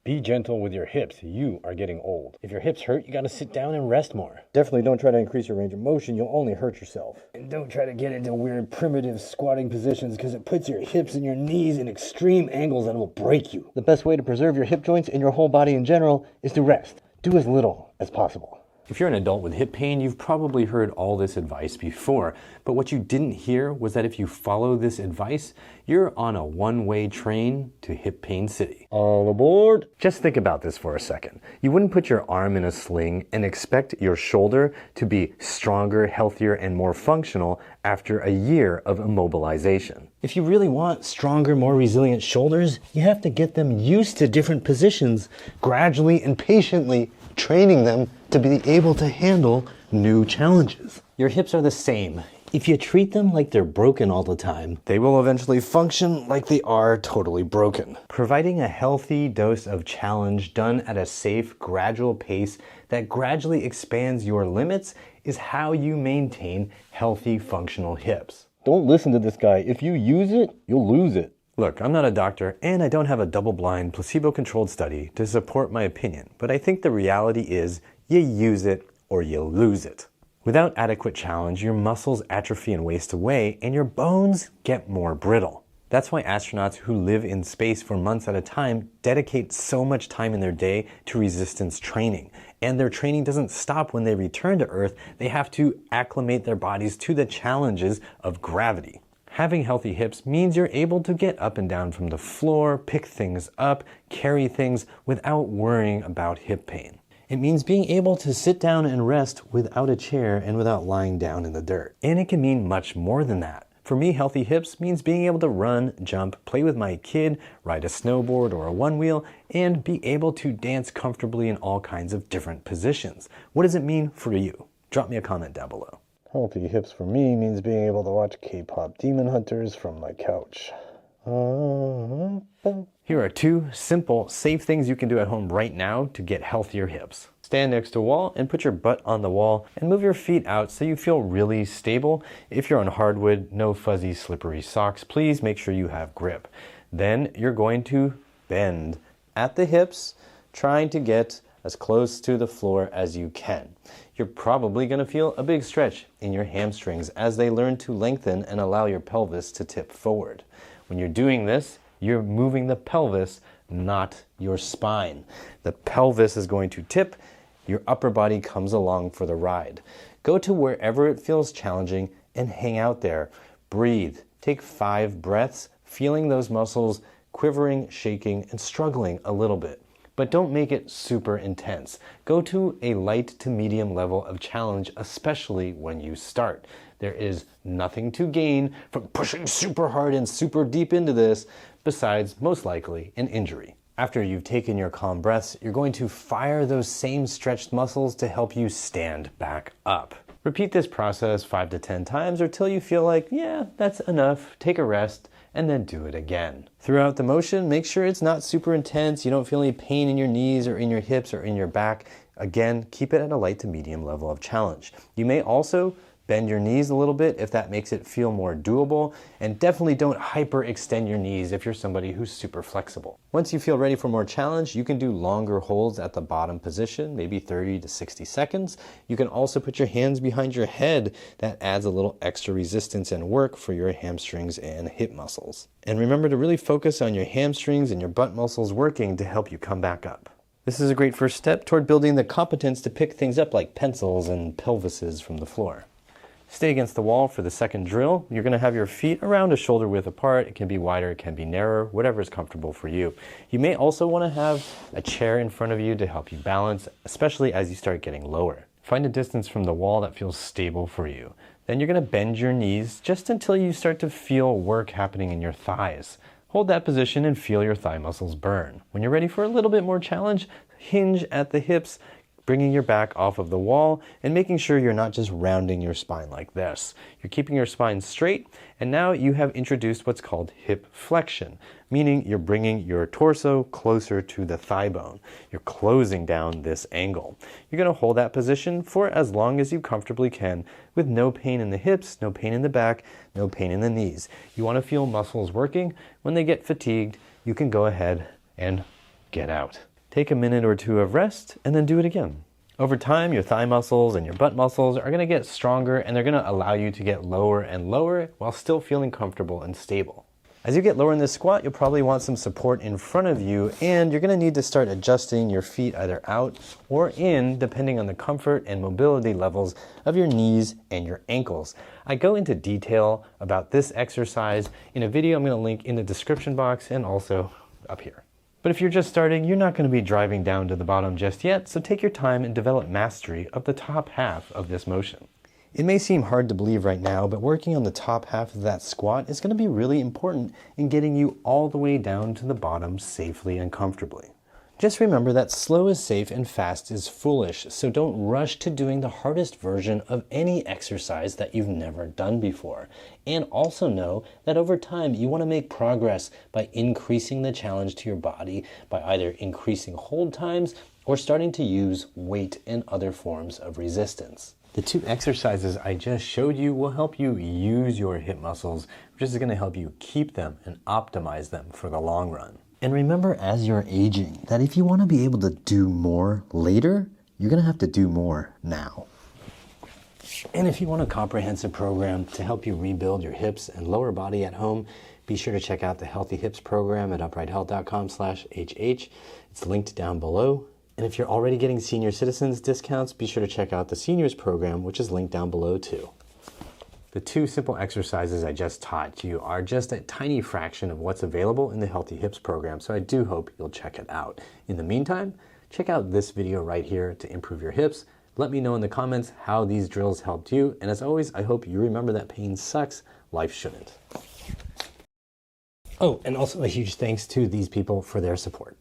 Be gentle with your hips. You are getting old. If your hips hurt, you gotta sit down and rest more. Definitely don't try to increase your range of motion. You'll only hurt yourself. And don't try to get into weird primitive squatting positions because it puts your hips and your knees in extreme angles and will break you. The best way to preserve your hip joints and your whole body in general is to rest. Do as little as possible. If you're an adult with hip pain, you've probably heard all this advice before, but what you didn't hear was that if you follow this advice, you're on a one-way train to Hip Pain City. All aboard! Just think about this for a second. You wouldn't put your arm in a sling and expect your shoulder to be stronger, healthier, and more functional after a year of immobilization. If you really want stronger, more resilient shoulders, you have to get them used to different positions, gradually and patiently training them to be able to handle new challenges. Your hips are the same. If you treat them like they're broken all the time, they will eventually function like they are totally broken. Providing a healthy dose of challenge done at a safe, gradual pace that gradually expands your limits is how you maintain healthy, functional hips. Don't listen to this guy. If you use it, you'll lose it. Look, I'm not a doctor, and I don't have a double-blind, placebo-controlled study to support my opinion, but I think the reality is you use it or you lose it. Without adequate challenge, your muscles atrophy and waste away, and your bones get more brittle. That's why astronauts who live in space for months at a time dedicate so much time in their day to resistance training. And their training doesn't stop when they return to Earth. They have to acclimate their bodies to the challenges of gravity. Having healthy hips means you're able to get up and down from the floor, pick things up, carry things without worrying about hip pain. It means being able to sit down and rest without a chair and without lying down in the dirt. And it can mean much more than that. For me, healthy hips means being able to run, jump, play with my kid, ride a snowboard or a one-wheel, and be able to dance comfortably in all kinds of different positions. What does it mean for you? Drop me a comment down below. Healthy hips for me means being able to watch K-pop Demon Hunters from my couch. Here are 2 simple, safe things you can do at home right now to get healthier hips. Stand next to a wall and put your butt on the wall and move your feet out so you feel really stable. If you're on hardwood, no fuzzy, slippery socks. Please make sure you have grip. Then you're going to bend at the hips, trying to get as close to the floor as you can. You're probably going to feel a big stretch in your hamstrings as they learn to lengthen and allow your pelvis to tip forward. When you're doing this, you're moving the pelvis, not your spine. The pelvis is going to tip, your upper body comes along for the ride. Go to wherever it feels challenging and hang out there. Breathe. Take 5 breaths, feeling those muscles quivering, shaking, and struggling a little bit. But don't make it super intense. Go to a light to medium level of challenge, especially when you start. There is nothing to gain from pushing super hard and super deep into this, besides most likely an injury. After you've taken your calm breaths, you're going to fire those same stretched muscles to help you stand back up. Repeat this process 5 to 10 times or till you feel like, yeah, that's enough, take a rest, and then do it again. Throughout the motion, make sure it's not super intense, you don't feel any pain in your knees or in your hips or in your back. Again, keep it at a light to medium level of challenge. You may also bend your knees a little bit if that makes it feel more doable, and definitely don't hyperextend your knees if you're somebody who's super flexible. Once you feel ready for more challenge, you can do longer holds at the bottom position, maybe 30 to 60 seconds. You can also put your hands behind your head. That adds a little extra resistance and work for your hamstrings and hip muscles. And remember to really focus on your hamstrings and your butt muscles working to help you come back up. This is a great first step toward building the competence to pick things up like pencils and pelvises from the floor. Stay against the wall for the second drill. You're going to have your feet around a shoulder width apart. It can be wider, it can be narrower, whatever is comfortable for you. You may also want to have a chair in front of you to help you balance, especially as you start getting lower. Find a distance from the wall that feels stable for you. Then you're going to bend your knees just until you start to feel work happening in your thighs. Hold that position and feel your thigh muscles burn. When you're ready for a little bit more challenge, hinge at the hips, bringing your back off of the wall and making sure you're not just rounding your spine like this. You're keeping your spine straight, and now you have introduced what's called hip flexion, meaning you're bringing your torso closer to the thigh bone. You're closing down this angle. You're going to hold that position for as long as you comfortably can with no pain in the hips, no pain in the back, no pain in the knees. You want to feel muscles working. When they get fatigued, you can go ahead and get out. Take a minute or two of rest and then do it again. Over time, your thigh muscles and your butt muscles are going to get stronger, and they're going to allow you to get lower and lower while still feeling comfortable and stable. As you get lower in this squat, you'll probably want some support in front of you, and you're going to need to start adjusting your feet either out or in, depending on the comfort and mobility levels of your knees and your ankles. I go into detail about this exercise in a video I'm going to link in the description box and also up here. But if you're just starting, you're not going to be driving down to the bottom just yet, so take your time and develop mastery of the top half of this motion. It may seem hard to believe right now, but working on the top half of that squat is going to be really important in getting you all the way down to the bottom safely and comfortably. Just remember that slow is safe and fast is foolish, so don't rush to doing the hardest version of any exercise that you've never done before. And also know that over time you want to make progress by increasing the challenge to your body by either increasing hold times or starting to use weight and other forms of resistance. The two exercises I just showed you will help you use your hip muscles, which is going to help you keep them and optimize them for the long run. And remember, as you're aging, that if you want to be able to do more later, you're going to have to do more now. And if you want a comprehensive program to help you rebuild your hips and lower body at home, be sure to check out the Healthy Hips program at uprighthealth.com/HH. It's linked down below. And if you're already getting senior citizens discounts, be sure to check out the seniors program, which is linked down below too. The two simple exercises I just taught you are just a tiny fraction of what's available in the Healthy Hips program, so I do hope you'll check it out. In the meantime, check out this video right here to improve your hips. Let me know in the comments how these drills helped you, and as always, I hope you remember that pain sucks, life shouldn't. Oh, and also a huge thanks to these people for their support.